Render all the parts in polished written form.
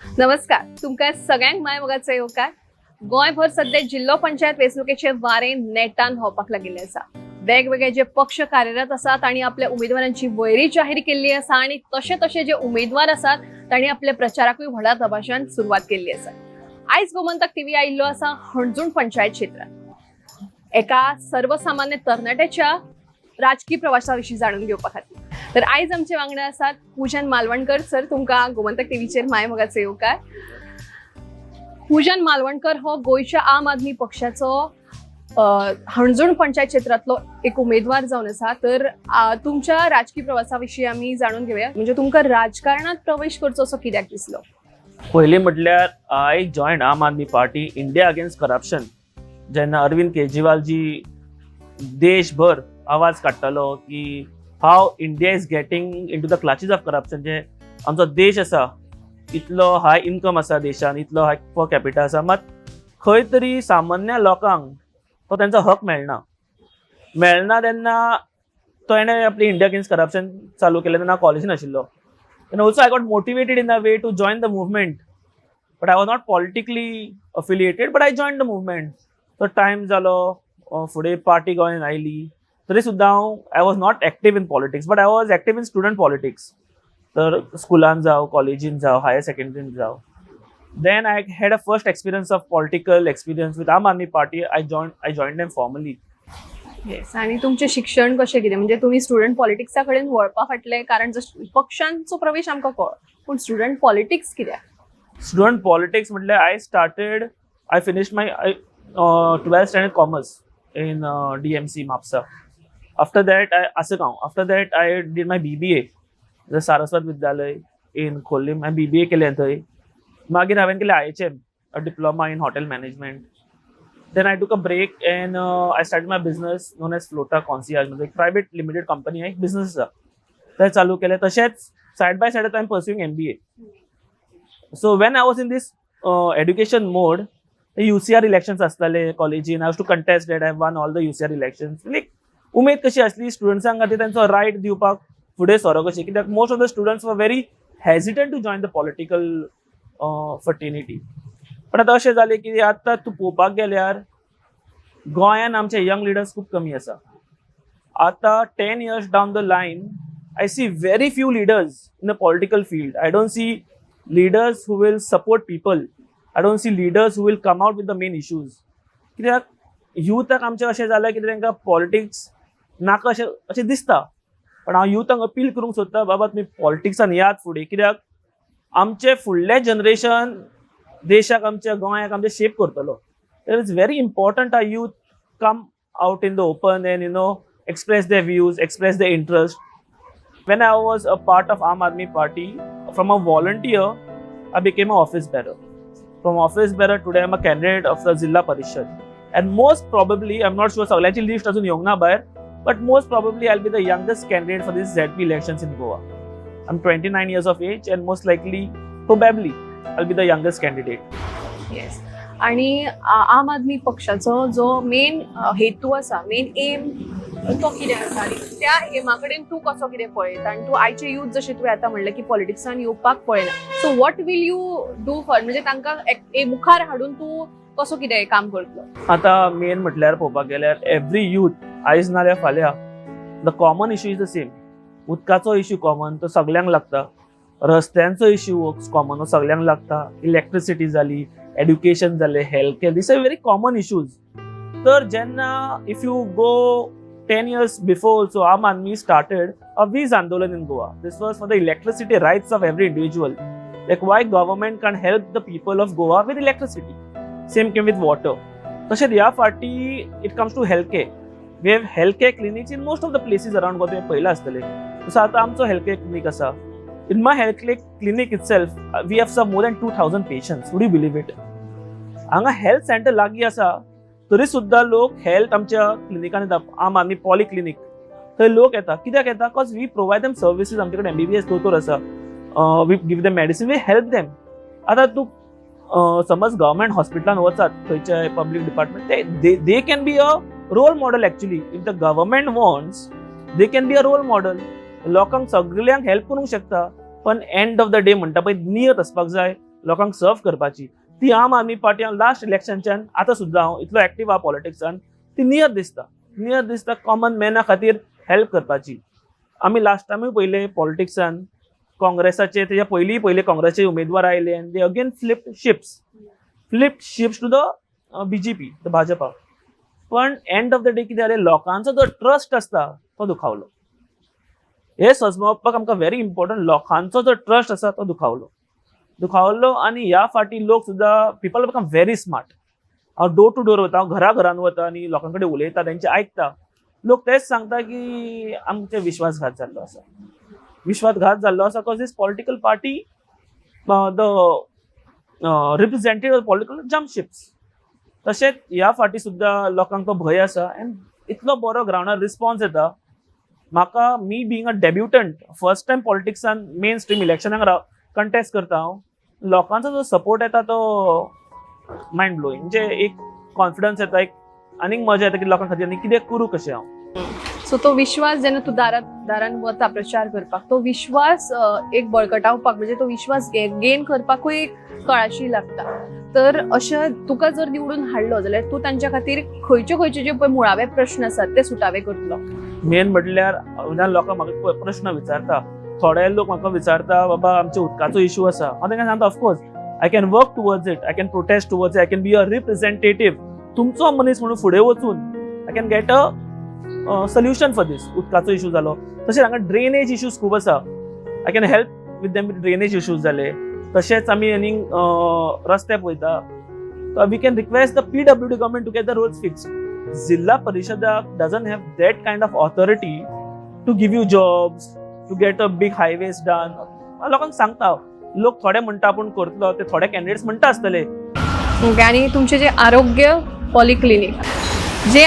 नमस्कार. तुमकां सगळ्यांक माय मोगाचो येवकार. गोंयभर सध्या जिल्लो पंचायत वेंचणुकेचे वारे नेटान व्हांवपाक लागिल्ले आसा. वेगवेगळे जे पक्ष कार्यरत आसात तांणी आपल्या उमेदवारांची वयरी जाहीर केल्ली आसा आणि तशे तशे जे उमेदवार आसात तांणी आपल्या प्रचाराकूय व्हडा दबाज्यान सुरवात केल्ली आसा. आयज गोमंतक टीव्ही आयिल्लो आसा हणजूण पंचायत क्षेत्रात एका सर्वसामान्य तरणाट्याच्या राजकीय प्रवासाविशीं जाणून घेवपा खातीर. तर आयज आमचे वांगडा आसात पूजन मालवणकर सर. तुमकां गोमंतक टीव्हीचेर माय मोगाचो येवकार. पूजन मालवणकर हो गोंयच्या आम आदमी पक्षाचो हणजूण पंचायत क्षेत्रातलो एक उमेदवार जावन आसा. तर तुमच्या राजकीय प्रवासाविशीं आमी जाणून घेवया. म्हणजे तुमकां राजकारणात प्रवेश करचो असो कित्याक दिसलो? पयलीं म्हटल्यार I joined Aam Aadmi Party India against corruption. जेन्ना अरविंद केजरीवाल जी देशभर आवाज काडटालो की how India is getting into the clutches of corruption. जे आमचो देश आसा इतलो हाय इन्कम आसा देशान, इतलो हाय पर कॅपिटा आसा, मात खंय तरी सामान्य लोकांक तो तेंचो हक मेळना तेन्ना ताणें आपली इंडिया अगेन्स्ट करप्शन चालू केलें. तेन्ना कॉलेजीन आशिल्लो. And also I got motivated in a way to join the movement, but I was not politically affiliated, but I joined the movement. So time jalo fude party goin aili tari sudda I was not active in politics, but I was active in student politics. तर स्कुलान जाव, कॉलेजीन जाव, higher सेकंडरीन जाव. Then I had a first experience of political experience with Aam Aadmi Party. I joined them formally. Yes. आणि तुमचे शिक्षण कशें कितें? म्हणजे तुम्ही स्टुडंट पॉलिटिक्सा कडेन वळपा फाटले कारण पक्षांचो प्रवेश आमकां कळ, पूण स्टुडंट पॉलिटिक्स कित्याक? Student politics म्हटल्यार I finished my 12th standard commerce in DMC Mapsa. After that I did my BBA the Saraswat Vidyalay in Kollim. I BBA केलें थंय. मागीर हांवें केलें IHM, a diploma in hotel management. Then I took a break and I started my business known as Flota Concierge. म्हणजे एक private limited company आहे, एक business आसा ते चालू केलें. तशेंच side by side I am pursuing MBA. So when I was in this education mode, the UCR elections आसताले कॉलेजीन. I used to contest that. I won all the UCR elections. Like उमेद कशी आसली स्टुडंट्सांक खातीर तेंचो रायट दिवपाक फुडें सरो कशें, कित्याक most of the students were very hesitant to join the political fraternity. पण आतां अशें जालें की आतां तूं पळोवपाक गेल्यार गोंयान आमचे यंग लिडर्स खूब कमी आसा. आतां 10 years down the line I see very few leaders in the political field. I don't see leaders who will support people. I don't see leaders who will come out with the main issues. कित्याक युथाक आमचें अशें जालें की तांकां politics नाका अशें दिसता. पण हांव युथांक अपील करूंक सोदता, बाबा तुमी पॉलिटिक्सान यात फुडें, कित्याक आमचें फुडलें जनरेशन देशाक आमच्या गोंयाक आमचें शेप करतलो. It is very important our youth come out in the open and express their views, express their interest. When I was a part of Aam Aadmi Party, from a volunteer, I became an office bearer. From office bearer, today I'm a candidate of the Zilla Parishad. And most probably, I'm not sure, सगळ्यांची list अजून येवंक ना भायर, but most probably I'll be the youngest candidate for these ZP elections in Goa. I'm 29 years of age and most likely, probably, I'll be the youngest candidate. Yes. आणि आम आदमी पक्षाचो जो main हेतू आसा, मेन एम तो कितें आसा आनी त्या एमा कडेन तूं कसो कितें पळयता? आनी तूं आयचे यूथ जशें तुवें आतां म्हणलें की पॉलिटिक्सान येवपाक पळयना, so what will you do for, म्हणजे तांकां मुखार हाडून तूं कसो कितें काम करतलो? आतां मेन म्हटल्यार पळोवपाक गेल्यार एवरी यूथ आयज नाल्यार फाल्यां the common issue is the same. उदकाचो इश्यू कॉमन, तो सगल्यांक लागता. रस्त्यांचो इश्यू कॉमन, तो सगल्यांक लागता. इलेक्ट्रिसिटी जाली, एड्युकेशन जालें, health care, these are very common issues. तर जेन्ना if you go 10 years before also, Aam Aadmi started a Vees Andolan in Goa. This was for the electricity rights of every individual. Like why government can't help the people of Goa with electricity. Same came with water. तशेंच ह्या फाटी it comes to healthcare. We have healthcare clinics in most of the places around Goa. तुवें पळयलां आसतलें. तसो आतां आमचो healthcare clinic आसा. In my healthcare clinic itself, we have some more than 2,000 patients. Would you believe it? हांगा health centre लागीं आसा तरी सुद्दां लोक हेल्थ आमच्या क्लिनिकान येता. आम आदमी पॉली क्लिनिक थंय लोक येता. कित्याक येता? Because we provide them services. आमचे कडेन MBBS दोतोर आसा. We give them medicine, we help them. आतां तूं समज गव्हर्मेंट हॉस्पिटलान वचात, थंयचे public department, they can be a role model actually. If the government wants, they can be a role model. लोकांक सगळ्यांक हेल्प करूंक शकता. पण एंड ऑफ द डे म्हणटा पळय नियत आसपाक जाय लोकांक सर्व करपाची ती आम आदमी पार्टी लास्ट इलेक्शनच्यान आतां सुद्दां हांव इतलो एक्टीव आहा पॉलिटिक्सान ती नियत दिसता कॉमन मॅना खातीर हेल्प करपाची. आमी लास्ट टायमूय पयले पॉलिटिक्सान काँग्रेसाचे तेच्या पयले काँग्रेसचे उमेदवार आयले आनी they again flipped ships to the BJP the Bhajpa. पण एंड ऑफ द डे कितें जालें लोकांचो जो ट्रस्ट आसता तो दुखावलो. हे समजपाक आमकां व्हेरी इम्पॉर्टंट लोकांचो जो ट्रस्ट आसा तो दुखावलो आनी ह्या फाटी लोक सुद्दां पीपल बिकम व्हेरी स्मार्ट. हांव डोर टू डोर वता, हांव घरान वता आनी लोकां कडेन उलयता, तेंचे आयकता. लोक तेच सांगता की आमचे विश्वासघात जाल्लो आसा because this political party the representative political jump ships. तशेंच ह्या फाटी सुद्दां लोकांक तो भंय आसा एंड इतलो बरो ग्रावंडार रिस्पॉन्स येता. म्हाका me being a debutante first time पॉलिटिक्सान मेन स्ट्रीम इलेक्शनाक कंटेस्ट करता हांव, लोकांचो जो सपोर्ट येता तो मायंड ब्लोईंग. म्हणजे एक कॉन्फिडन्स येता, एक आनीक मजा येता की लोकां खातीर आनी कितें करूं कशें हांव. सो तो विश्वास जेन्ना तूं दारान वता प्रचार करपाक, तो विश्वास एक बळकटावपाक म्हणजे तो विश्वास गेन करपाकूय एक कळाशी लागता. तर अशें तुका जर निवडून हाडलो जाल्यार तूं तांच्या खातीर खंयचे जे पळय मुळावे प्रश्न आसात ते सुटावे करतलो. मेन म्हटल्यार लोकांक म्हाका प्रश्न विचारता, थोडे लोक म्हाका विचारता बाबा आमच्या उदकाचो इशू आसा. हांव तांकां सांगता of course I can work towards it, I can protest towards it, I can be a representative. तुमचो मनीस म्हणून फुडें वचून I can get a solution for this. उदकाचो इशू जालो तशेंच हांगा ड्रेनेज इशूज खूब आसा, I can help with them with drainage issues जाले. तशेंच आमी आनीक रस्ते पळयता, we can request the PWD government to get the roads fixed. जिल्ला परिषदाक doesn't have that kind of authority to give you jobs, to get a big highways done. लोकांक सांगता, लोक थोडे म्हणटा आपूण करतलो, ते थोडे कॅन्डिडेट्स म्हणटा आसतले. आणि तुमचे जे आरोग्य पॉलिक्लिनिक, जे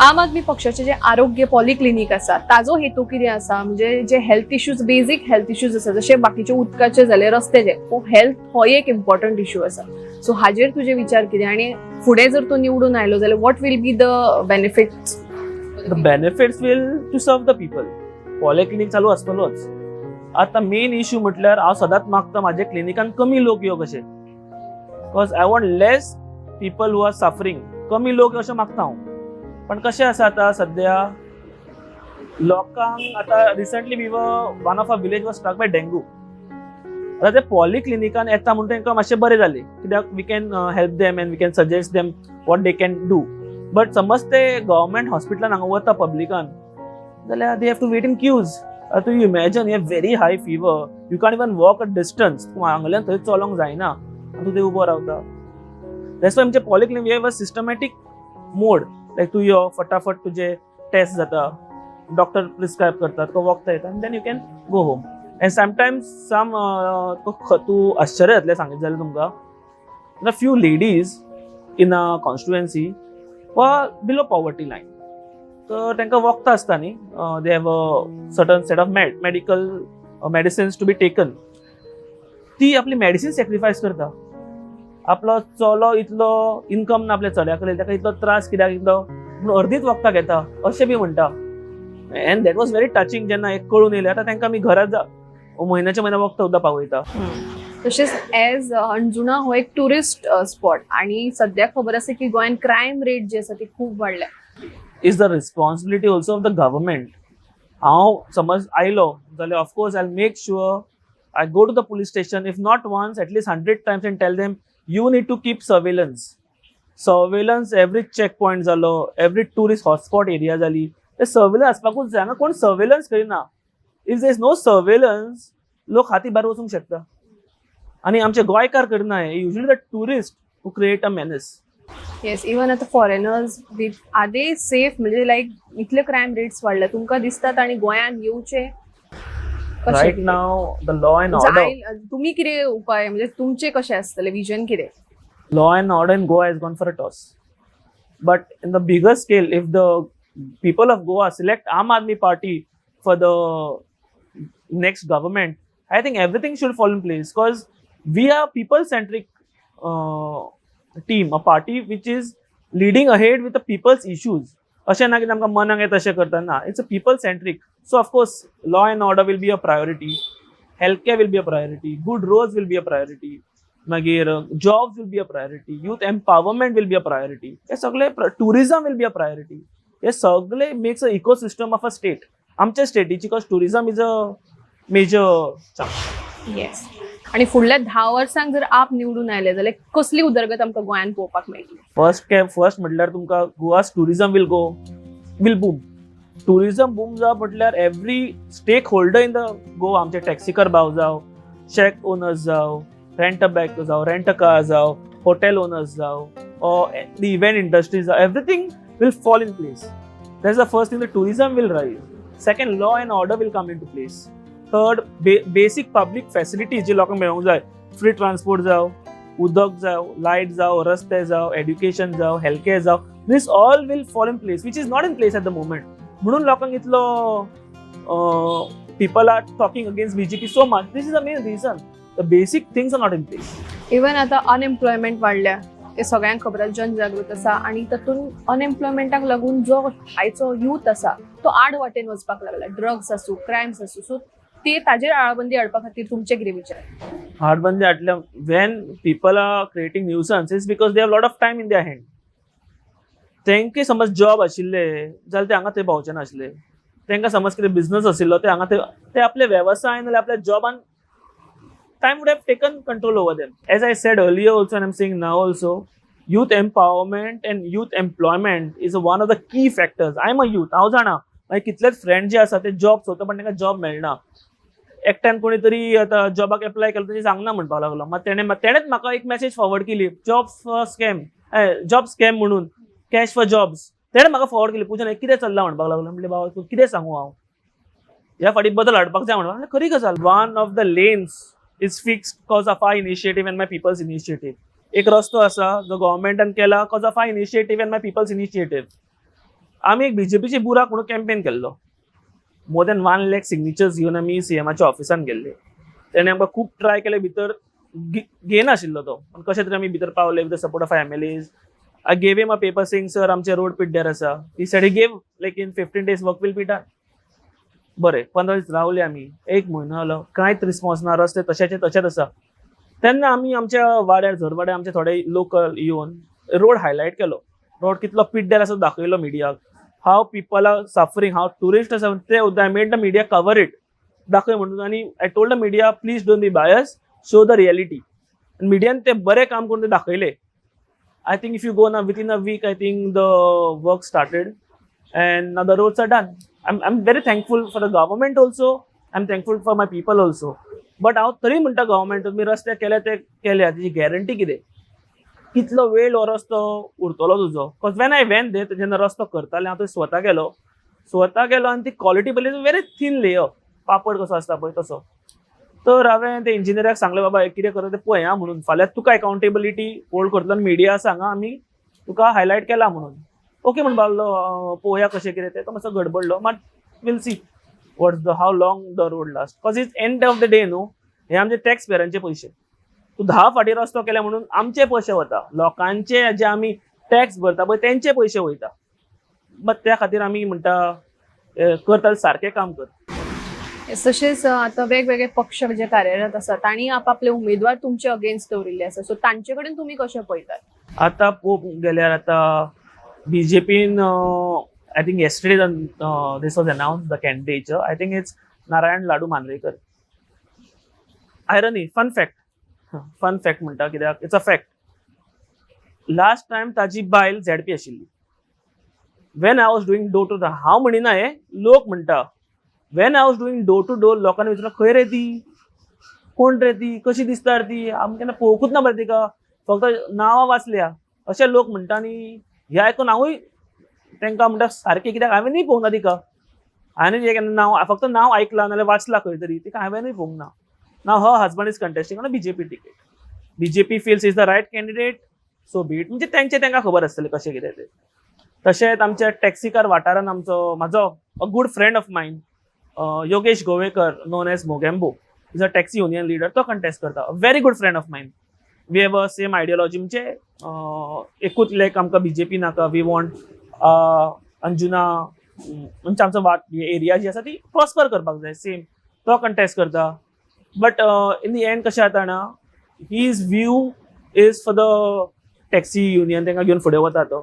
आम आदमी पक्षाचे जे आरोग्य पॉलिक्लिनिक आसा ताजो हेतू कितें आसा? म्हणजे जे health issues, basic health issues आसा जशे बाकीचे उदकाचे जाले, रस्त्याचे, हेल्थ हो एक इम्पॉर्टंट इश्यू आसा. सो हाजेर तुजे विचार कितें? आणि फुडें जर तूं निवडून आयलो जाल्यार what will be the benefits? The benefits will to serve the people. Polyclinic चालू आसतलोच. आतां मेन इश्यू म्हटल्यार हांव सदांच मागता म्हाज्या क्लिनिकान कमी लोक येवं कशें, because I want less people who are suffering. कमी लोक अशें मागता हांव. पण कशें आसा आतां सद्या लोकांक आतां recently we were one of a village was struck by dengue. आतां ते पॉलिक्लिनिकान येता म्हणून तांकां मातशें बरें जालें, कित्याक we can help them and we can suggest them what they can do. But समज ते गव्हर्मेंट हॉस्पिटलान हांगा वता पब्लिकान जाल्यार they have to wait in queues. आतां you imagine you have very high fever, you can even walk a distance, तूं हांगल्यान थंय चलोंक जायना आनी तूं थंय उबो रावता. दॅट्स वाय आमचे polyclinic we have a systematic mode, like तूं यो फटाफट तुजे टेस्ट जाता, डॉक्टर प्रिस्क्रायब करता, तुका वखदां येता, then you can go home. And sometimes तूं आश्चर्य जातलें सांगीत जाल्यार तुमकां, few ladies in a constituency were below poverty line. तर तांकां वखदां आसता न्ही, they have a certain set of medical medicines to be taken. ती आपली मेडिसीन सॅक्रिफायस करता. आपलो चलो इतलो इन्कम ना आपल्या चल्या कडेन, ताका इतलो त्रास कित्याक इतलो म्हणून अर्दीच वखदां घेता अशें बी म्हणटा. End that was very touching जेन्ना एक कळून येयलें. आतां तांकां आमी घरांत म्हयन्याच्या म्हयन्या वखदां सुद्दां पावयता. तशेंच एज अंजुना हो एक टुरिस्ट स्पॉट आणि सद्याक खबर आसा की गोंयान क्रायम रेट जी आसा ती खूब वाडल्या. Is the responsibility also of the government. हांव समज आयलो जाल्यार of course I make sure I go to the police station, if not once at least 100 times, and tell them you need to keep surveillance every checkpoint जालो, every tourist hotspot area जाली. ते surveillance आसपाकूच जाय. हांगा कोण सर्वेलन्स करिना. If there is no surveillance लोक हाती भायर वचूंक शकता. आनी आमचे गोंयकार करना. Usually the tourist who create a menace. Yes, even आता फॉरेनर्स आर दे सेफ? म्हणजे लायक इतले क्रायम रेट्स वाडले, तुमकां दिसतात आणि गोंयान येवचे right now the law and order. तुम्ही कितें उपाय, म्हणजे तुमचे कशें आसतले विजन कितें? Law and order in Goa has gone for a toss. But in the bigger scale, if the people of Goa select Aam Aadmi Party for the next government, I think everything should fall in place, because we are people-centric team, a party which is leading ahead with the people's issues. अशें ना की आमकां मनाक येता तशें करता ना. It's a people-centric. So of course, law and order will be a priority. Healthcare will be a priority. Good roads will be a priority. मागीर jobs will be a priority, youth empowerment will be a priority, हे सगळे tourism will be a priority. हे सगळे makes a ecosystem of a state. आमच्या स्टेटीची cause tourism is a major. Yes. आणि फुडल्या 10 वर्सांक जर आप निवडून आयले जाल्यार कसली उदरगत आमकां गोंयान पळोवपाक मेळटली? फर्स्ट म्हटल्यार तुमकां गोवास tourism will boom. Tourism boom जावप म्हटल्यार every stake holder in the Goa, आमचे टॅक्सीकार भाव जावं, शेक ओनर्स जावं, रेंट अ बॅक जावं, रेंट अ कार जावं, हॉटेल ओनर्स जावं, or the event industries, everything will fall in place. That's the first thing. The tourism will rise. Second, law and order will come into place. Third, basic public facilities जे लोकांक मेळोंक जाय, free transport जावं, उदक जावं, light जावं, रस्ते जावं, एड्युकेशन जावं, हेल्थ केअर जावं, this all will fall in place, which is not in place at the moment. म्हणून लोकांक इतलो people are talking against BJP so much. This is the main reason. The basic things are not in place. Even आता unemployment वाडल्या ते सगळ्यांक खबर आसा, जनजागृत आसा, आणि तातूंत अनएम्प्लॉयमेंटाक लागून जो आयचो यूथ आसा तो आड वाटेन वचपाक लागला. ड्रग्स आसूं, क्रायम्स आसूं, सो ते ताजेर आळाबंदी हाडपा खातीर तुमचे कितें विचार? हाडबंदी हाडल्या when people are creating nuisance is because they have a lot of time in their hand. तेंके समज जॉब आशिल्ले जाल्यार ते हांगा थंय पावचे नाशिल्ले. तेंकां समज कितें बिझनस आशिल्लो ते हांगा ते आपले वेवसाय नाल्यार आपल्या जॉबान time would have taken control over them. As I said earlier also and I'm saying now also, youth empowerment and youth employment is one of the key factors. I'm a youth. हांव जाणा मागीर कितलेच friend जे आसा ते job सोदता पण तांकां job मेळना. एकट्यान कोणी तरी आतां जॉबाक एप्लाय केलो तेजी सांगना म्हणपाक लागलो. मागीर तेणेच म्हाका एक मेसेज फॉरवर्ड केली, जॉब स्कॅम म्हणून, कॅश फॉर जॉब्स. तेणें म्हाका फॉरवर्ड केली, पूजन कितें चल्लां म्हणपाक लागलो. म्हणलें बाबा तूं कितें सांगू हांव, ह्या फाटी बदल हाडपाक जाय म्हणपाक. खरी गजाल. One of the lens is fixed because of our initiative and my people's initiative. एक रस्तो आसा जो गव्हर्नमेंटान केला because of our initiative and my people's initiative. आमी एक बीजेपीची बुराक म्हणून कॅम्पेन केल्लो. मोर दॅन 1 लाख सिग्नेचर्स घेवन आमी सीएमाच्या ऑफिसान गेल्ले. तेणे आमकां खूब ट्राय केले, भितर घेयनाशिल्लो तो, पण कशें तरी आमी भितर पावले with the support of MLAs. I gave him a paper saying, sir, आमचे रोड पिड्ड्यार आसा. He said he gave, like in 15 days work will be done. बरें 15 दीस रावले आमी, 1 म्हयनो जालो, कांयच रिस्पॉन्स ना, रस्ते तशेच आसा. तेन्ना आमी आमच्या वाड्यार झरवाड्यार आमचे थोडे लोकल येवन रोड हायलायट केलो. रोड कितलो पिड्ड्यार आसा दाखयलो मिडियाक. How people are suffering, how tourist आसा ते I made the media cover it, दाखय म्हणून. आनी I told the media, please don't be bias, show the reality. मिडियान ते बरें काम करून ते दाखयले. I think if you go ना within a week, I think the work started and now the roads are done. I'm very thankful for the government also. I'm thankful for my people also. But हांव तरी म्हणटा government, तुम्ही रस्ते केले ते केल्या, त्याची गॅरंटी कितें? कितलो वेळ हो रस्तो उरतलो तुजो? Because when I when they, जेन्ना रस्तो करताले हांव थंय स्वता गेलो आनी ती क्वॉलिटी पयली व्हेरी थीन लेयर, पापड कसो आसता पळय तसो. तर हांवें ते इंजिनियराक सांगलें, बाबा कितें करता तें पळया म्हणून, फाल्यां तुका अकाउंटेबिलिटी होल्ड करतलो आनी मिडिया सांगा आमी तुका हायलायट केला म्हणून. ओके म्हणपाक लागलो, पळोवया कशें कितें तें. तो मातसो गडबडलो, मात will see how long the road last. Because it's end of the day न्हू, हे आमचे टॅक्स पेयरांचे पयशे. तूं 10 फाटी रस्तो केले म्हणून आमचे पयशे वता, लोकांचे जे आमी टॅक्स भरता पळय तेंचे पयशे वयता. बट त्या खातीर आमी म्हणटा करता सारकें काम कर. तशेंच आता वेगवेगळे पक्ष जे कार्यरत आसात तांणी आपापले उमेदवार तुमचे अगेन्स्ट दवरिल्ले आसा, सो तांचे कडेन तुमी कशें पळयतात? आतां पळोवंक गेल्यार आतां BJPन I think yesterday this was announced, the candidature. I think it's Narayan Ladu Manrekar. Irony, fun fact म्हणटा कित्याक it's a fact. Last time ताजी बायल ZP आशिल्ली. When I was doing door to door, हांव म्हणिना हे, लोक म्हणटा. When I was doing door to door, लोकांनी विचारलें खंय रे ती, कोण रे ती, कशी दिसता रे ती, आमी केन्ना पळोवंकूच ना बरें तिका, फक्त नांवां वाचल्या, अशें लोक म्हणटा. आनी हें आयकून हांवूय तांकां म्हणटा सारकें, कित्याक हांवेनूय पळोवंक ना तिका. हांवें केन्ना नांव, फक्त नांव आयकलां नाल्यार वाचलां खंय तरी, तिका हांवेनूय पळोवंक ना. Now her husband is contesting on BJP ticket. BJP feels is the right candidate, so be it. म्हणजे तांकां खबर आसतलें कशें कितें तें. तशेंच आमच्या टॅक्सीकार वाठारान म्हाजो a good friend of mine, Yogesh Govekar, known as Mogambo, is a taxi union leader. तो कंटेस्ट करता. A very good friend of mine. We have a same ideology. म्हणजे एकूच लायक आमकां BJP नाका. वी वॉन्ट अंजुना, म्हणजे आमचो एरिया जी आसा ती प्रॉस्पर करपाक जाय. सेम तो कंटेस्ट करता. बट इन दी एंड कशें जाता ना, his view is for the taxi union तांकां घेवन फुडें वता तो.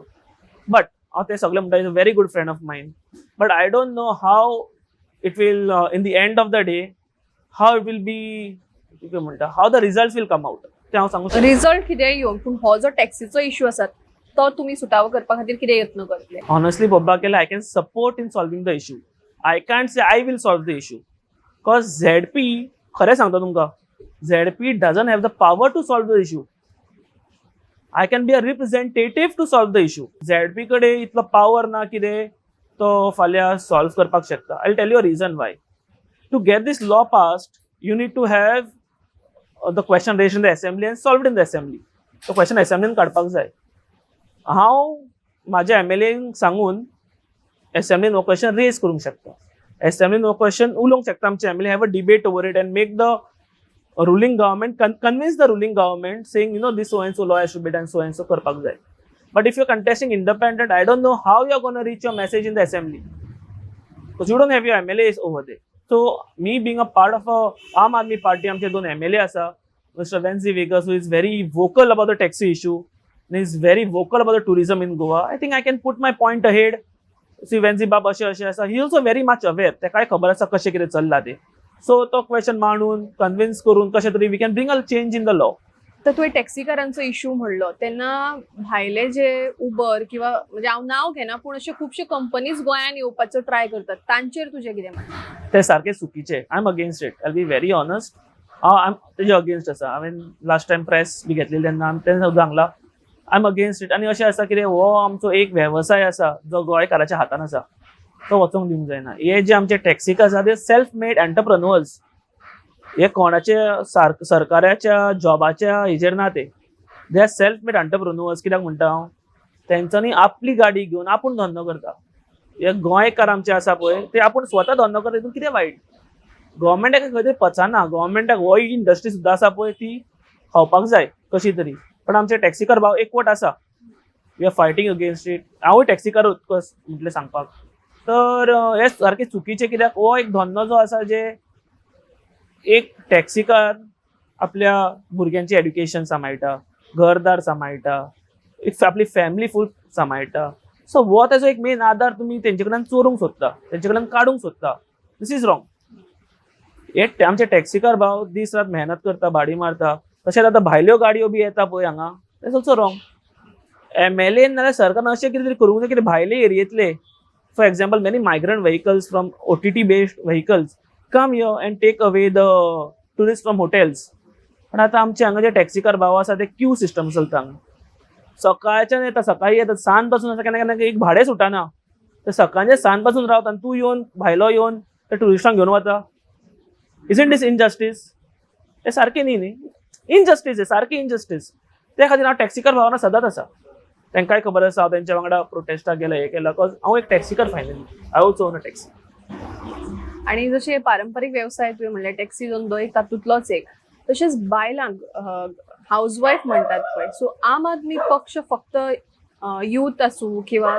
बट हांव ते सगळे म्हणटा is a very good friend of mine. But I don't know how it will in the end of the day how it will be कितें म्हणटा how the results will come out ते हांव सांगूंक शकना. रिझल्ट कितें येवन पूण हो जो टॅक्सीचो इश्यू आसा तो तुमी सुटावो करपा खातीर कितें यत्न करतले? Honestly, Babba Kela, I can support in solving the issue. I can't say I will solve the issue. Because ZP, खरें सांगता तुमकां, ZP doesn't have the power to solve the issue. I can be a representative to solve the issue. ZP कडे इतलो power ना कितें तो फाल्यां solve करपाक शकता. I'll tell you a reason why. To get this law passed, you need to have the question raised in the assembly and solved in the assembly. तो question assembly काडपाक जाय. हांव माझ्या MLAंक सांगून असेंब्लीन हो क्वेश्चन रेज करूंक शकता. असेंब्लीन हो क्वेश्चन उलोवंक शकता आमचे MLA, have a debate over it and make the ruling government convince the ruling government saying you know this so and so law has to be done so and so करपाक जाय. But if you are contesting independent, I don't know how you are gonna reach your message in the assembly because you don't have your MLAs over there. So me being a part of a आम Aadmi party, आमचे 2 MLA आसा, mister Venzy Viegas who is very vocal about the taxi issue and is very vocal about the tourism in Goa. I think I can put my point ahead. See, Venzi Bab अशें आसा, he also very much aware. तेकाय खबर आसा कशें कितें चल्लां तें. So तो question मांडून कन्विन्स करून कशें तरी we can bring a change in the law. तर तुवें टॅक्सीकारांचो इश्यू म्हणलो तेन्ना भायले जे उबर किंवा म्हणजे हांव नांव घेना पूण अशे खुबशे कंपनीज गोंयांत येवपाचो ट्राय करतात, तांचेर तुजें कितें म्हणणें? ते सारकें चुकीचें. I am against it. I be very honest. हांव तेजे अगेन्स्ट आसा. हांवें लास्ट टायम प्रेस बी घेतलेली तेन्ना हांवें तेन्ना सांगलां आय एम अगेन्स्ट इट. आनी अशें आसा कितें हो आमचो एक वेवसाय आसा जो गोंयकाराच्या हातान आसा, तो वचोंक दिवंक जायना. हे जे आमचे टॅक्सीक आसा ते सेल्फ मेड एंटरप्रेन्युअर्स. हे कोणाचे सरकाराच्या जॉबाच्या हेजेर ना they are self made entrepreneurs. कित्याक म्हणटा हांव, तेंच्यांनी आपली गाडी घेवन आपूण धंदो करता. हे गोंयकार आमचे आसा पळय ते आपूण स्वता धंदो करता, हितून कितें वायट? गव्हर्मेंटाक खंय तरी पचना. गव्हर्मेंटाक हो इंडस्ट्री सुद्दां आसा पळय ती खावपाक जाय कशी तरी. पण आमचे टॅक्सीकार भाव एकवट आसा. We are fighting against it. हांवूय टॅक्सीकार कस म्हटलें सांगपाक. तर हे सारकें चुकीचें. कित्याक हो एक धंदो जो आसा जे एक टॅक्सीकार आपल्या भुरग्यांचें एड्युकेशन सांबाळटा, घरदार सांबाळटा, एक आपली फॅमिली फूल सांबाळटा. सो हो ताजो एक मेन आधार तुमी तेंचे कडल्यान चोरूंक सोदता, तेंचे कडल्यान काडूंक सोदता. दिस इज रॉंग. हे आमचे टॅक्सीकार भाव दीस रात मेहनत करता, भाडी मारता. तशेंच आतां भायल्यो गाडयो बी येता पळय हांगा, दॅट्स ऑल्सो रॉंग. MLA नाल्यार सरकारान अशें कितें तरी करूंक जाय कितें भायले एरियेंतले for example many migrant vehicles from OTT based vehicles come here and take away the tourist from hotels. पण आतां आमचे हांगा जे टॅक्सीकार भाव आसा ते क्यू सिस्टम चलता हांगा. सकाळच्यान येता, सकाळी येता, सांज पासून आसा, केन्ना केन्ना एक भाडें सुटना. ते सकाळचे सांज पासून रावता आनी तूं येवन भायलो येवन त्या टुरिस्टांक घेवन वता. Isn't this injustice? हे सारकें न्ही. इनजस्टीस हे सारकी इनजस्टीस. त्या खातीर हांव टॅक्सीकार भावांना सदांच आसा. तांकांय खबर आसा हांव तेंच्या वांगडा प्रोटेस्टाक गेलो, हें केलां. बिकॉज हांव एक taxi car finally. I also own a taxi. आणि जसे पारंपरीक व्यवसाय तुवें म्हणले टॅक्सी धंदो एक तातूंतलोच एक, तशेंच बायलांक हाऊसवाईफ म्हणटात पळय, सो आम आदमी पक्ष फक्त यूथ आसूं किंवा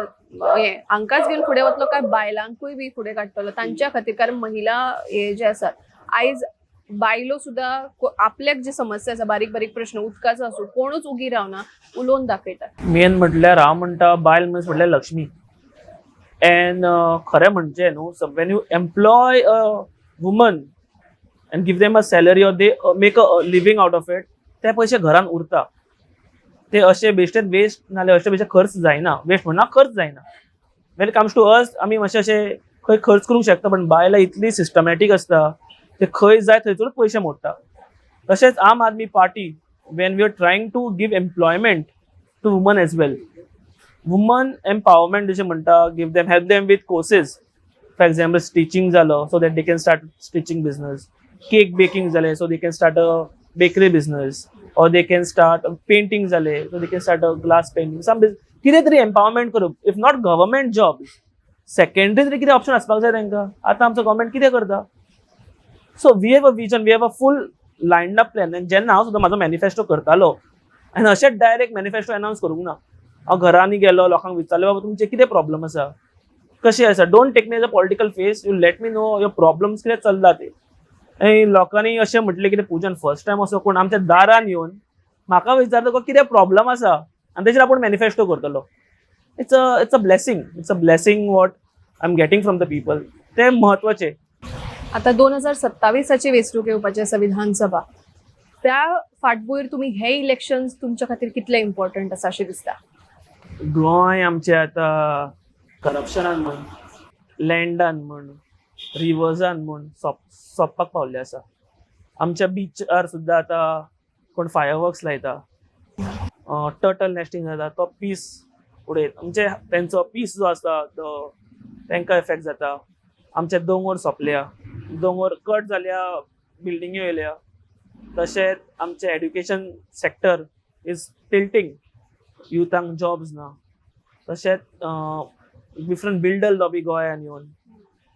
हे हांकांच घेवन फुडें वतलो काय बायलांकूय बी फुडें काडटलो तांच्या खातीर? कारण महिला हे जे आसात आयज बायलो सुद्दां आपल्याक जे समस्या आसा, बारीक बारीक प्रश्न उदकाचो आसूं, कोणूच उगी रावना, उलोवन दाखयतात. मेन म्हटल्यार हांव म्हणटा बायल मनीस म्हटल्यार लक्ष्मी. एंड खरें म्हणजे न्हू, when you employ a woman and give them a salary or they make a living out of it, ते पयशे घरान उरता. ते अशे बेश्टेच वेस्ट नाल्यार अशे बेश्टे खर्च जायना. वेस्ट म्हणना खर्च जायना. When it comes to us आमी मातशे अशे खंय खर्च करूंक शकता, पण बायलां इतली सिस्टमॅटीक आसता, ते खंय जाय थंयसरूच पयशे मोडटा. तशेंच Aam Aadmi party when we are trying to give employment to women as well, women empowerment जशें म्हणटा, give them help them with courses. For example stitching जालो so that they can start stitching business, cake baking जालें so they can start a bakery business, or they can start painting jale, so they can start a glass painting, some कितें तरी empowerment करूप. if not government job, secondary तरी कितें option आसपाक जाय तांकां. आतां आमचो government कितें करता? so we have a vision, we have a full lined up plan. आनी जेन्ना हांव सुद्दां म्हाजो मॅनिफेस्टो करतालो आनी अशेंच डायरेक्ट मॅनिफेस्टो अनावन्स करूंक ना. हांव घरांनी गेलो, लोकांक विचारलें बाबा तुमचे कितें प्रॉब्लम आसा, कशें आसा. Don't take me as a political face, you let me know your problems कितें चल्ला ते. आनी लोकांनी अशें म्हटलें की पूजन फर्स्ट टायम असो कोण आमच्या दारान येवन म्हाका विचारता तुका कितें प्रॉब्लम आसा आनी तेचेर आपूण मॅनिफेस्टो करतलो. It's a blessing what I am getting from the people. ते म्हत्वाचें. आता 2027ची वेंचणूक येवपाची आसा विधानसभा, त्या फाटभुंयेर तुमी हे इलेक्शन तुमच्या खातीर कितले इम्पॉर्टंट आसा अशें दिसता? गोंय आमचें आतां करप्शनान म्हण, लँडान म्हण, रिवर्सान म्हण सोंपपाक पावल्लें आसा. आमच्या बिचार सुद्दां आतां कोण फायरवर्क्स लायता, टर्टल नेस्टिंग जाता, तो पीस उडयता. म्हणजे तेंचो पीस जो आसा तो तांकां इफेक्ट जाता. आमचे दोंगर सोंपल्या, दोंगर कट जाल्या, बिल्डिंग्यो येयल्या. तशेंच आमचें एड्युकेशन सेक्टर इज टिल्टिंग, युथांक जॉब्स ना. तशेंच डिफरंट बिल्डर लॉबी गोंयांत येवन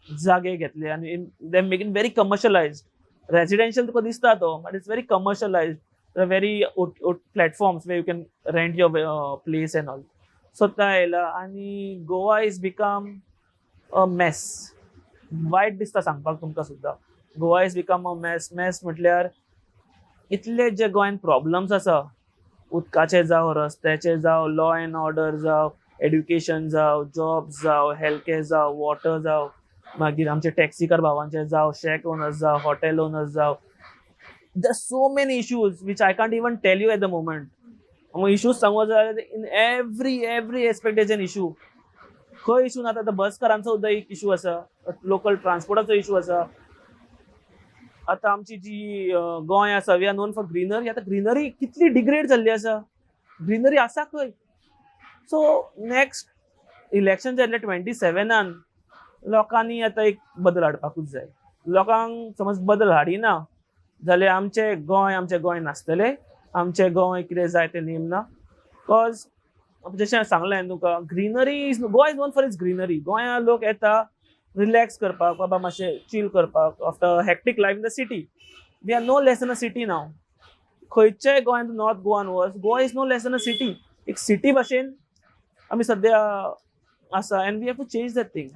जागे घेतले आनी they make it very commercialised. Residential तुका दिसता तो, but it's very commercialised. Very platforms way you can rent your place and all. So तो येयला आनी Goa is become a mess. वायट दिसता सांगपाक तुमकां सुद्दां. Goa is become a mess. Mess म्हटल्यार इतले जे गोंयांत प्रॉब्लम्स आसा, उदकाचे जावं, रस्त्याचे जावं, लॉ एंड ऑर्डर जावं, एड्युकेशन जावं, जॉब्स जावं, हेल्थ कॅर जावं, वॉटर जावं, मागीर आमचे टॅक्सीकार भावांचे जावं, शेक ओनर्स जावं, हॉटेल ओनर्स जावं. There are so many issues which I can't even tell you at the moment. Issues सांगो जाल्यार in every aspect is an issue. खंय इश्यू ना आतां बसकारांचो सुद्दां एक इश्यू आसा, लोकल ट्रान्सपोर्टाचो इश्यू आसा. आतां आमची जी गोंय आसा, we are known for greenery. आतां ग्रीनरी कितली डिग्रेड जाल्ली आसा. ग्रीनरी आसा खंय? सो नेक्स्ट इलेक्शन जाल्ले 27 लोकांनी आतां एक बदल हाडपाकूच जाय. लोकांक समज बदल हाडिना जाल्यार आमचें गोंय नासतलें. आमचें गोंय कितें जाय तें नेमना. बिकॉज जशें हांवें सांगलें हांवें तुका, greenery Goa is known for its greenery. गोंया लोक येता रिलॅक्स करपाक, बाबा मातशें चिल करपाक after hectic life in the city. We are no less than a city now. खंयच्याय गोंयांत नॉर्थ गोवान वच, Goa is no less than a city. एक सिटी भाशेन आमी सद्या आसा and we have to change that thing.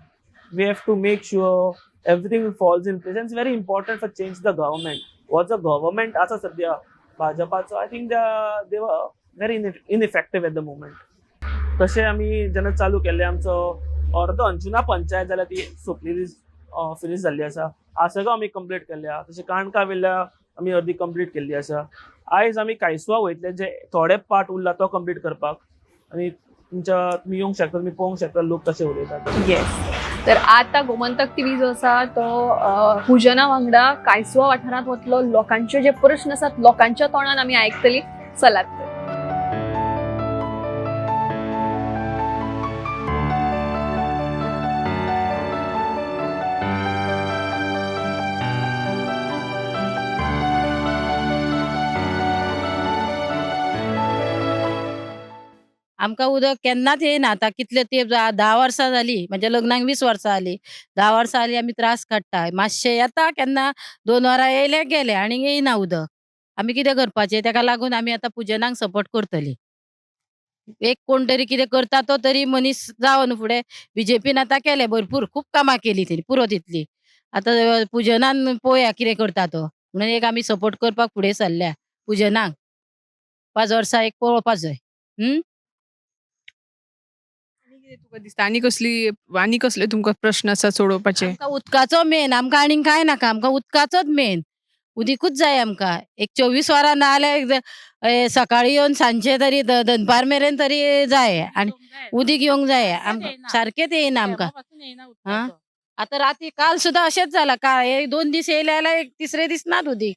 We have to make sure everything falls in place. It's very important for change the government. हो जो government आसा सद्या भाजपाचो, I think they were very ineffective at the moment. तशें आमी जेन्ना चालू केल्लें आमचो अर्दो अंजुना पंचायत जाल्यार ती सोंपलेली, फिनीश जाल्ली आसा. आसगांव आमी कंप्लीट केल्या. तशें काणकावेल्या आमी अर्दी कंप्लीट केल्ली आसा. आयज आमी कांयसुवा वयतले, जे थोडे पार्ट उरला तो कंप्लीट करपाक. आनी तुमी येवंक शकता, तुमी पळोवंक शकता लोक कशे उलयतात. येस. तर आता गोमंतक टीव्ही जो आसा तो पुजना वांगडा कांयसुवा वाठारांत वतलो. लोकांचे जे प्रश्न आसात लोकांच्या तोंडान आमी आयकतली. चलात तर. आमकां उदक केन्नाच येयना. आतां कितले तेंप 10 वर्सां जालीं. म्हज्या लग्नाक 20 वर्सां जालीं. 10 वर्सां जालीं आमी त्रास काडटा. मातशें येता केन्ना 2 वरां येयले गेले आनी येयना उदक. आमी कितें करपाचें? ताका लागून आमी आतां पुजनाक सपोर्ट करतलीं. एक कोण तरी कितें करता तो तरी मनीस जावं न्हू फुडें. बीजेपीन आतां केलें भरपूर, खूब कामां केलीं तेणी पुरो तितली. आतां पुजनान पळोवया कितें करता तो. म्हणून एक आमी सपोर्ट करपाक फुडें सरल्या पुजनाक. 5 वर्सां एक पळोवपा जाय. आनी कितें तुका दिसता? आनी कसले तुमकां प्रश्न आसा सोडोवपाचे? आमकां उदकाचो मेन. आमकां आनीक कांय नाका. आमकां उदकाचोच मेन. उदीकूच जाय आमकां. एक 24 वरां ना जाल्यार सकाळीं येवन सांजचे तरी दनपार मेरेन तरी जाय. आनी उदीक येवंक जाय. सारकेंच येयना आमकां. आं? आतां राती काल सुद्दां अशेंच जालां. एक 2 दीस येयले जाल्यार एक तिसरे दीस नात उदीक.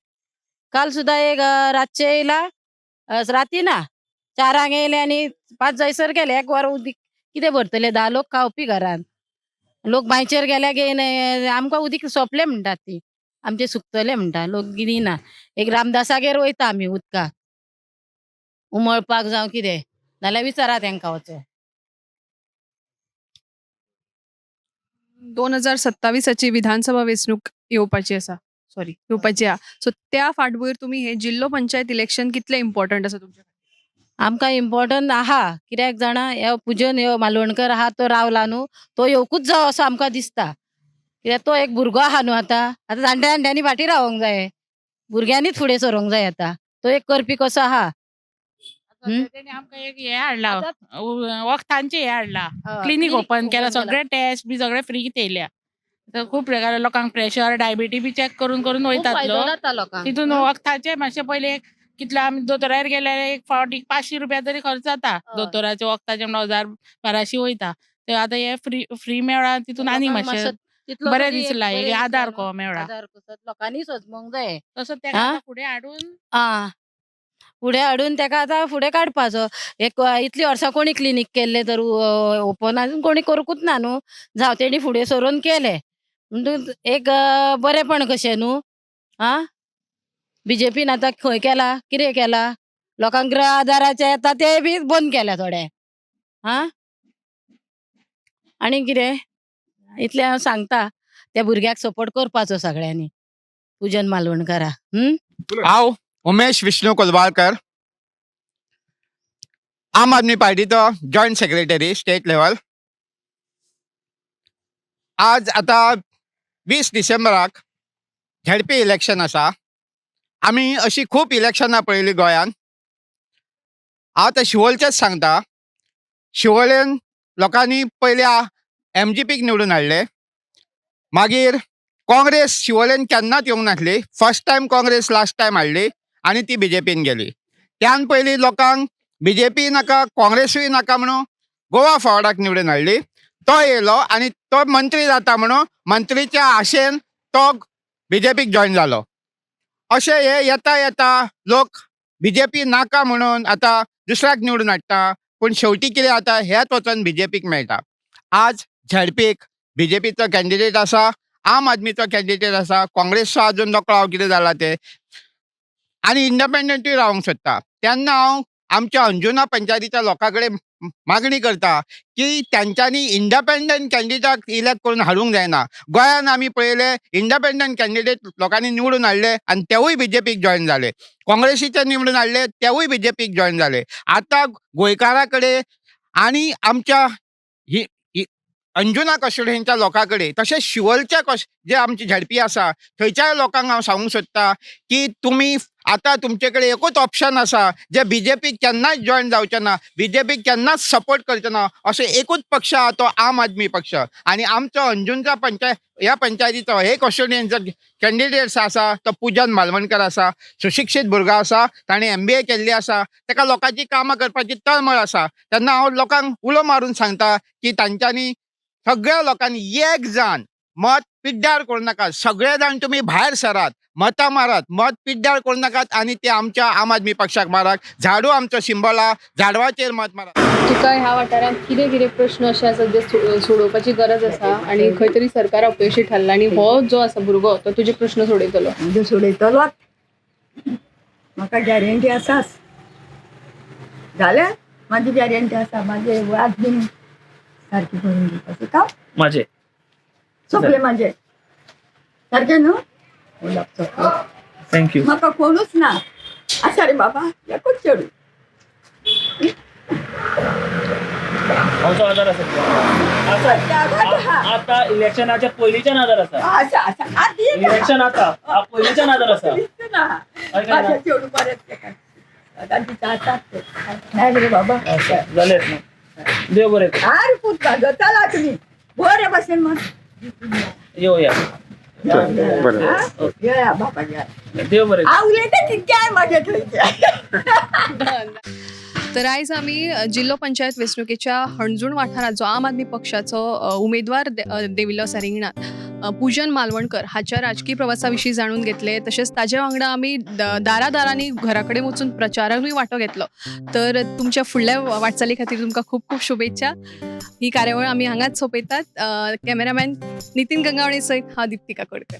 काल सुद्दां एक रातचें येयला, राती ना. 4 येयले आनी 5 जायसर गेले. 1 वर उदीक कितें भरतले? 10 लोक खावपी घरान. लोक बांयचेर गेल्या घेयन आमकां उदीक सोंपलें म्हणटात ती. आमचे सुकतले म्हणटा. लोक दिना. एक रामदासागेर वयता आमी उदकाक उमळपाक जावं कितें, नाल्यार विचारा तेंकां वचोन. 2027ची विधानसभा वेंचणूक येवपाची आसा. येवपाची आहा. सो त्या फाटभुंयेर तुमी हे जिल्लो पंचायत इलेक्शन कितले इम्पॉर्टंट आसा तुमच्या खातीर? आमकां इम्पॉर्टंट आहा. कित्याक जाणा, हे पुजन ह्यो मालवणकर आहा तो रावला न्हू, तो येवकूच जावो असो आमकां दिसता. कित्याक तो एक भुरगो आहा न्हू आतां जाणट्यांनी फाटीं रावोंक जाय, भुरग्यांनीच फुडें सरोंक जाय आतां. तो एक करपी कसो आहा. तेणी आमकां एक हे हाडला वखदांचे हे हाडला क्लिनीक clinic ओपन केला open केला. सगळे टेस्ट बी सगळे फ्री थेयल्या. तर खूप प्रकार लोकांक प्रेशर डायबिटी बी चॅक करून करून खूब वयतात फायदो लोक. जाता लोकांक. तितून वखदाचे मातशे पयले कितले आमी दोतोरार गेल्यार एक फावटी 500 रुपया तरी खर्च जाता. हय. दोतोराचे वखदाचे म्हणल्यार 1000-1200 वयता. ते आतां हे फ्री मेळ्ळा तितून आनी लोकांक मातशे मातसो तितलो बरें तरी एक दिसला बरें एक आधार दिसला को न्हू. मेळ्ळा. आधार कसो लोकांनी सजमोंक जाय. तसो तेका आ? आतां फुडें हाडून आं फुडें हाडून तेका आतां फुडें काडपाचो. एक इतलीं वर्सां कोणी क्लिनीक केल्ले तर ओपन आजून कोणी करूंकूच ना न्हू. जावं तेणी फुडें सरून केले. म्हणटूच एक बरेंपण कशें न्हू. आं बीजेपीन आतां खंय केला कितें केला लोकांक गृह आदाराचे येता ते बी बंद केल्या थोडे. आं आनी कितें इतलें हांव सांगता त्या भुरग्याक सपोर्ट करपाचो सगळ्यांनी पुजन मालवणकरा. हांव उमेश विष्णू कोलवाळकर, आम आदमी पार्टीचो जॉयंट सेक्रेटरी स्टेट लेवल. आज आतां 20 डिसेंबराक झेडपी इलेक्शन आसा. आमी अशी खूब इलेक्शनां पळयलीं गोंयांत. हांव ते शिवोलचेच सांगता. शिवोलेन लोकांनी पयल्या MGPक निवडून हाडले. मागीर काँग्रेस शिवोलेन केन्नाच येवंक नासली. First time Congress last time हाडली आनी ती BJPन गेली. त्यान पयलीं लोकांक BJP नाका काँग्रेसूय नाका म्हणून गोवा फॉर्डाक निवडून हाडली. तो येयलो आनी तो मंत्री जाता म्हणून मंत्रीच्या आशेन तो BJPक जॉयन जालो. अशें हे येता येता लोक BJP नाका म्हणून आतां दुसऱ्याक निवडून हाडटा. पूण शेवटी कितें जाता हेच वचोन BJPक मेळटा. आज झेडपीक BJPचो कॅन्डिडेट आसा, आम आदमीचो कॅन्डिडेट आसा, काँग्रेसचो आजून नकळो हांव कितें जाला ते, आनी इंडिपेंडंटूय रावंक सोदता. तेन्ना हांव आमच्या अंजुना पंचायतीच्या लोकां कडेन मागणी करता की तांच्यांनी इंडिपेंडंट कॅन्डिडेट इलेक्ट करून हाडूंक जायना. गोंयान आमी पळयले इंडिपेंडंट कॅन्डिडेट लोकांनी निवडून हाडले आनी तेवूय BJPक जॉयन जाले. काँग्रेसीचे निवडून हाडले तेवूय BJPक जॉयन जाले. आतां गोंयकारा कडेन आनी आमच्या अंजुना कॉन्स्टिट्युएन्सीच्या लोकां कडेन तशेंच शिवोलच्या जे आमचे झेडपी आसा थंयच्याय लोकांक हांव सांगूंक सोदता की तुमी आतां तुमचे कडेन एकूच ऑप्शन आसा जे BJPक केन्नाच जॉयन जावचे ना, BJPक केन्नाच सपोर्ट करचे ना. अशें एकूच पक्ष आहा तो आम आदमी पक्ष. आनी आमचो अंजुनच्या ह्या पंचायतीचो हे कॉन्स्टिट्युएन्सीचो कॅन्डिडेट्स आसा तो पुजन मालवणकर आसा. सुशिक्षीत भुरगो आसा, ताणें MBA केल्ली आसा, ताका लोकांची कामां करपाची तळमळ आसा. तेन्ना हांव लोकांक उलो मारून सांगता की तांच्यांनी सगळ्या लोकांनी एक जाण मत पिड्ड्यार करूं नाका. सगळे जाण तुमी भायर सरात, मतां मारात, मत पिड्ड्यार करूं नाकात आनी ते आमच्या आम आदमी पक्षाक मारात. झाडू आमचो सिंबल आहा, झाडवाचेर मत मारात. तुका ह्या वाठारांत कितें कितें प्रश्न अशे आसा जे सोडोवपाची गरज आसा आनी खंय तरी सरकार अपयशी थारला आनी हो जो आसा भुरगो तो तुजे प्रश्न सोडयतलो. म्हणजे सोडयतलोच. म्हाका गॅरंटी आसाच. जालें म्हाजी गॅरंटी आसा. म्हाजे वाद बीन सारकी करून दिवपाची काम माझे सोंपले म्हाजे. सारकें न्हू उलोवप सोंपलें. थँक्यू. म्हाका कोणूच ना. आसा रे बाबा एकूच चेडूं. आमचो आदार आसा. आता इलेक्शनाच्या पयलींच्यान आदार आसा. आसा आसा आदी इलेक्शन आता पयलींच्यान आदार आसा. ना म्हाजे चेडूं बरेंच तेका दादीचा आसात ते. नाही रे बाबा जालेत न्हू. देव बरें करूं. आरे पूत भाजो चला तुम्ही बरे भाशेन मग येवया. या बाबा या. देव बरें करूं. हांव उलयता तितके हांव म्हाजे थंयचे. तर आयज आमी जिल्लो पंचायत वेंचणुकेच्या हणजूण वाठारात जो आम आदमी पक्षाचो उमेदवार देविल्लो आसा रिंगणात पुजन मालवणकर हाच्या राजकीय प्रवासा विशीं जाणून घेतले. तशेंच ताजे वांगडा आमी दारादारांनी घरा कडेन वचून प्रचाराकूय वांटो घेतलो. तर तुमच्या फुडल्या वाटचाली खातीर तुमकां खूब खूब शुभेच्छा. ही कार्यावळ आमी हांगाच सोंपयतात. कॅमेरामॅन नितीन गंगावणे सयत हांव दिप्तिका कोडकर.